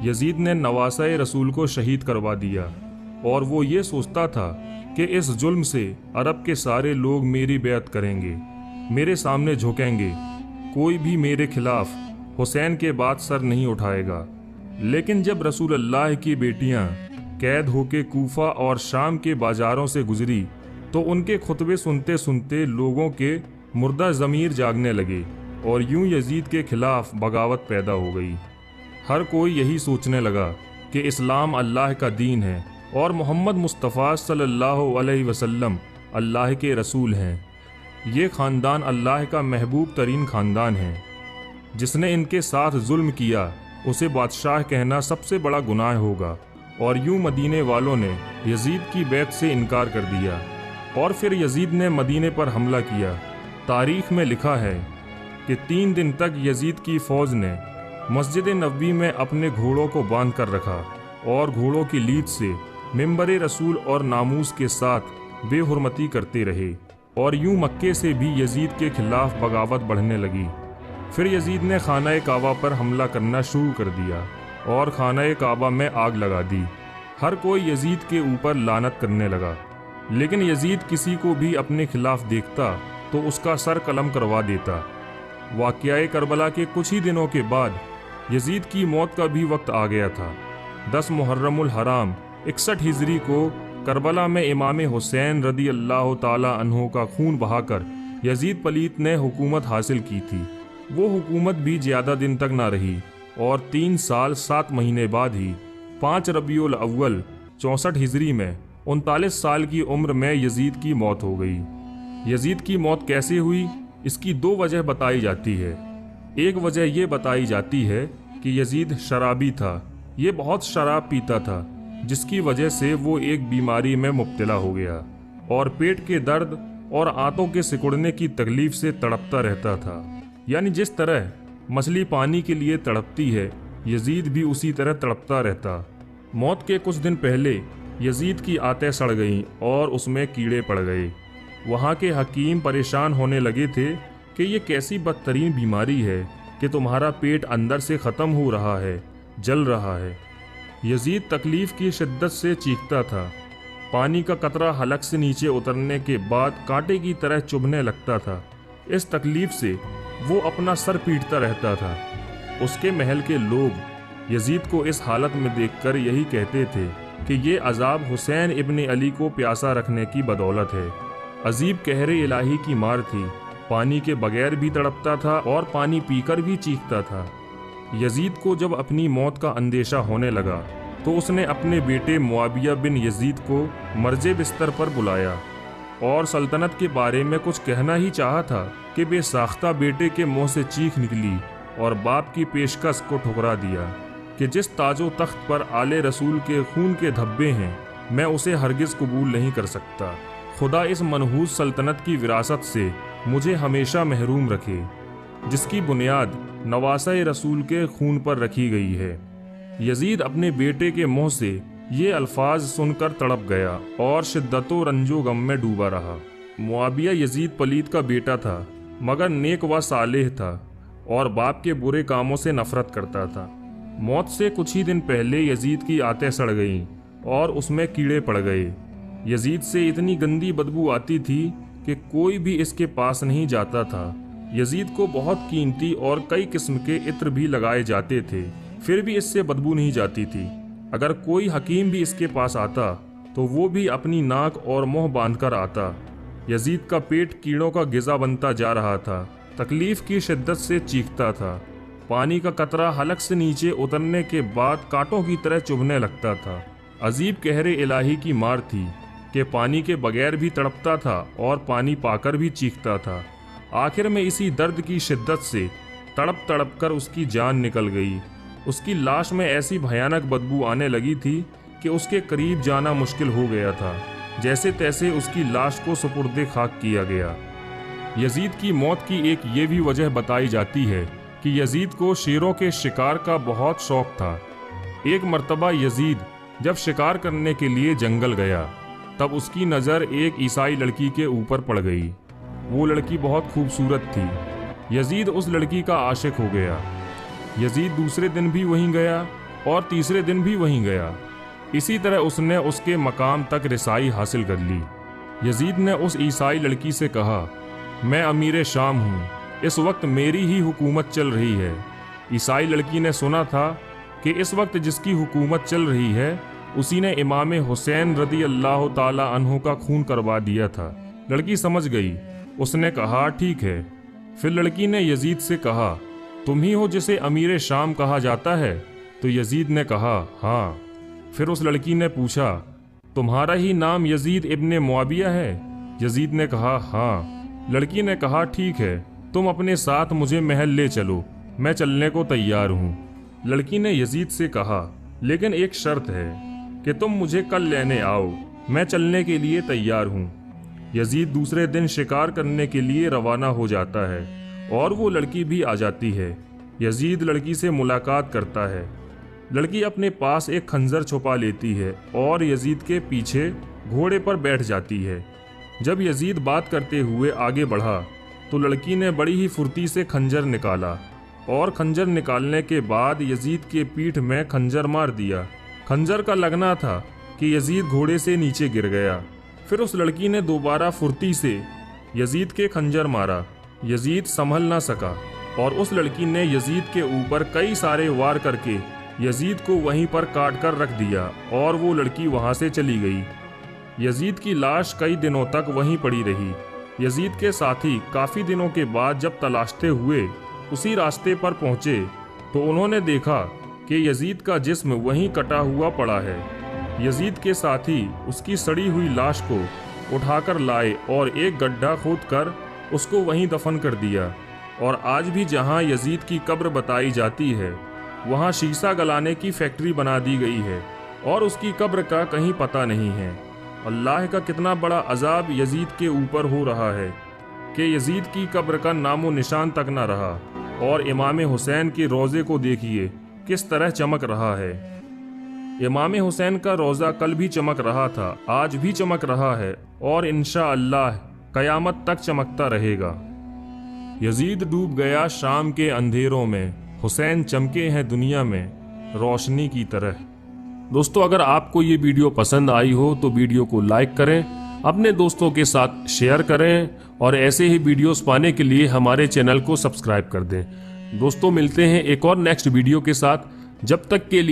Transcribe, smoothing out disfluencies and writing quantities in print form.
Yazid ने नवासा रसूल को शहीद करवा दिया और वो ये सोचता था कि इस जुल्म से अरब के सारे लोग मेरी बैत करेंगे, मेरे सामने झुकेंगे, कोई भी मेरे खिलाफ हुसैन के बाद सर नहीं उठाएगा। लेकिन जब रसूल अल्लाह की बेटियां कैद होके कूफा और शाम के बाजारों से गुजरी तो उनके खुतबे सुनते सुनते लोगों के मुर्दा ज़मीर जागने लगे और यूं यजीद के खिलाफ बगावत पैदा हो गई। हर कोई यही सोचने लगा कि इस्लाम अल्लाह का दीन है और मोहम्मद मुस्तफ़ा सल्लल्लाहु अलैहि वसल्लम अल्लाह के रसूल हैं। ये ख़ानदान अल्लाह का महबूब तरीन ख़ानदान है। जिसने इनके साथ जुल्म किया उसे बादशाह कहना सबसे बड़ा गुनाह होगा। और यूं मदीने वालों ने यजीद की बैत से इनकार कर दिया और फिर यजीद ने मदीने पर हमला किया। तारीख़ में लिखा है कि 3 दिन तक यजीद की फ़ौज ने मस्जिद नबवी में अपने घोड़ों को बांध कर रखा और घोड़ों की लीद से मिंबर रसूल और नामूस के साथ बेहुरमती करते रहे। और यूं मक्के से भी यजीद के खिलाफ बगावत बढ़ने लगी। फिर यजीद ने खाना काबा पर हमला करना शुरू कर दिया और खाना काबा में आग लगा दी। हर कोई यजीद के ऊपर लानत करने लगा, लेकिन यजीद किसी को भी अपने खिलाफ देखता तो उसका सर कलम करवा देता। वाक़या करबला के कुछ ही दिनों के बाद यजीद की मौत का भी वक्त आ गया था। 10 मुहर्रमुल हराम 61 हिजरी को करबला में इमाम हुसैन रदी अल्लाह ताला अन्हु का खून बहाकर यजीद पलीत ने हुकूमत हासिल की थी। वो हुकूमत भी ज़्यादा दिन तक ना रही और 3 साल 7 महीने बाद ही 5 रबीउल अव्वल 64 हिजरी में 39 साल की उम्र में यजीद की मौत हो गई। यजीद की मौत कैसे हुई, इसकी 2 वजह बताई जाती है। एक वजह ये बताई जाती है कि यजीद शराबी था, ये बहुत शराब पीता था, जिसकी वजह से वो एक बीमारी में मुब्तला हो गया और पेट के दर्द और आंतों के सिकुड़ने की तकलीफ से तड़पता रहता था। यानी जिस तरह मछली पानी के लिए तड़पती है, यजीद भी उसी तरह तड़पता रहता। मौत के कुछ दिन पहले यजीद की आंतें सड़ गईं और उसमें कीड़े पड़ गए। वहाँ के हकीम परेशान होने लगे थे कि ये कैसी बदतरीन बीमारी है कि तुम्हारा पेट अंदर से ख़त्म हो रहा है, जल रहा है। यजीद तकलीफ़ की शिद्दत से चीखता था। पानी का कतरा हलक से नीचे उतरने के बाद कांटे की तरह चुभने लगता था। इस तकलीफ़ से वो अपना सर पीटता रहता था। उसके महल के लोग यजीद को इस हालत में देखकर यही कहते थे कि ये अजाब हुसैन इब्न अली को प्यासा रखने की बदौलत है। अजीब कहरे इलाही की मार थी। पानी के बगैर भी तड़पता था और पानी पीकर भी चीखता था। यजीद को जब अपनी मौत का अंदेशा होने लगा तो उसने अपने बेटे मुआविया बिन यजीद को मर्जे बिस्तर पर बुलाया और सल्तनत के बारे में कुछ कहना ही चाहा था कि बेसाख्ता बेटे के मुंह से चीख निकली और बाप की पेशकश को ठुकरा दिया कि जिस ताजो तख्त पर आले रसूल के खून के धब्बे हैं, मैं उसे हरगिज़ कबूल नहीं कर सकता। खुदा इस मनहूस सल्तनत की विरासत से मुझे हमेशा महरूम रखे, जिसकी बुनियाद नवासा रसूल के खून पर रखी गई है। यजीद अपने बेटे के मुंह से ये अल्फाज सुनकर तड़प गया और शिद्दतो रंजो गम में डूबा रहा। मुआविया यजीद पलीत का बेटा था, मगर नेक व सालेह था और बाप के बुरे कामों से नफरत करता था। मौत से कुछ ही दिन पहले यजीद की आंतें सड़ गईं और उसमें कीड़े पड़ गए। यजीद से इतनी गंदी बदबू आती थी कि कोई भी इसके पास नहीं जाता था। यजीद को बहुत कीमती और कई किस्म के इत्र भी लगाए जाते थे, फिर भी इससे बदबू नहीं जाती थी। अगर कोई हकीम भी इसके पास आता तो वो भी अपनी नाक और मुंह बांधकर आता। यजीद का पेट कीड़ों का गिज़ा बनता जा रहा था। तकलीफ़ की शिद्दत से चीखता था। पानी का कतरा हलक से नीचे उतरने के बाद कांटों की तरह चुभने लगता था। अजीब कहरे इलाही की मार थी कि पानी के बगैर भी तड़पता था और पानी पाकर भी चीखता था। आखिर में इसी दर्द की शिद्दत से तड़प तड़प कर उसकी जान निकल गई। उसकी लाश में ऐसी भयानक बदबू आने लगी थी कि उसके करीब जाना मुश्किल हो गया था। जैसे तैसे उसकी लाश को सुपुर्दे खाक किया गया। यजीद की मौत की एक ये भी वजह बताई जाती है कि यजीद को शेरों के शिकार का बहुत शौक था। एक मर्तबा यजीद जब शिकार करने के लिए जंगल गया, तब उसकी नज़र एक ईसाई लड़की के ऊपर पड़ गई। वो लड़की बहुत खूबसूरत थी। यजीद उस लड़की का आशिक हो गया। यजीद दूसरे दिन भी वहीं गया और तीसरे दिन भी वहीं गया। इसी तरह उसने उसके मकाम तक रसाई हासिल कर ली। यजीद ने उस ईसाई लड़की से कहा, मैं अमीर शाम हूँ, इस वक्त मेरी ही हुकूमत चल रही है। ईसाई लड़की ने सुना था कि इस वक्त जिसकी हुकूमत चल रही है उसी ने इमाम हुसैन रदी अल्लाह ताला अन्हु का खून करवा दिया था। लड़की समझ गई। उसने कहा, ठीक है। फिर लड़की ने यजीद से कहा, तुम ही हो जिसे अमीर शाम कहा जाता है? तो यजीद ने कहा, हाँ। फिर उस लड़की ने पूछा, तुम्हारा ही नाम यजीद इब्ने मुआविया है? यजीद ने कहा, हाँ। लड़की ने कहा, ठीक है, तुम अपने साथ मुझे महल ले चलो, मैं चलने को तैयार हूँ। लड़की ने यजीद से कहा, लेकिन एक शर्त है कि तुम मुझे कल लेने आओ, मैं चलने के लिए तैयार हूँ। यजीद दूसरे दिन शिकार करने के लिए रवाना हो जाता है और वो लड़की भी आ जाती है। यजीद लड़की से मुलाकात करता है। लड़की अपने पास एक खंजर छुपा लेती है और यजीद के पीछे घोड़े पर बैठ जाती है। जब यजीद बात करते हुए आगे बढ़ा तो लड़की ने बड़ी ही फुर्ती से खंजर निकाला और खंजर निकालने के बाद यजीद के पीठ में खंजर मार दिया। खंजर का लगना था कि यजीद घोड़े से नीचे गिर गया। फिर उस लड़की ने दोबारा फुर्ती से यजीद के खंजर मारा। यजीद संभल ना सका और उस लड़की ने यजीद के ऊपर कई सारे वार करके यजीद को वहीं पर काट कर रख दिया और वो लड़की वहां से चली गई। यजीद की लाश कई दिनों तक वहीं पड़ी रही। यजीद के साथी काफ़ी दिनों के बाद जब तलाशते हुए उसी रास्ते पर पहुंचे तो उन्होंने देखा कि यजीद का जिस्म वहीं कटा हुआ पड़ा है। यजीद के साथी उसकी सड़ी हुई लाश को उठाकर लाए और एक गड्ढा खोदकर उसको वहीं दफन कर दिया। और आज भी जहां यजीद की कब्र बताई जाती है वहां शीशा गलाने की फैक्ट्री बना दी गई है और उसकी कब्र का कहीं पता नहीं है। अल्लाह का कितना बड़ा अजाब यजीद के ऊपर हो रहा है कि यजीद की कब्र का नामो निशान तक न रहा। और इमाम हुसैन के रोज़े को देखिए किस तरह चमक रहा है। इमाम हुसैन का रोज़ा कल भी चमक रहा था, आज भी चमक रहा है और इंशाअल्लाह क़यामत तक चमकता रहेगा। यजीद डूब गया शाम के अंधेरों में, हुसैन चमके हैं दुनिया में रोशनी की तरह। दोस्तों, अगर आपको ये वीडियो पसंद आई हो तो वीडियो को लाइक करें, अपने दोस्तों के साथ शेयर करें और ऐसे ही वीडियोस पाने के लिए हमारे चैनल को सब्सक्राइब कर दें। दोस्तों, मिलते हैं एक और नेक्स्ट वीडियो के साथ। जब तक के लिए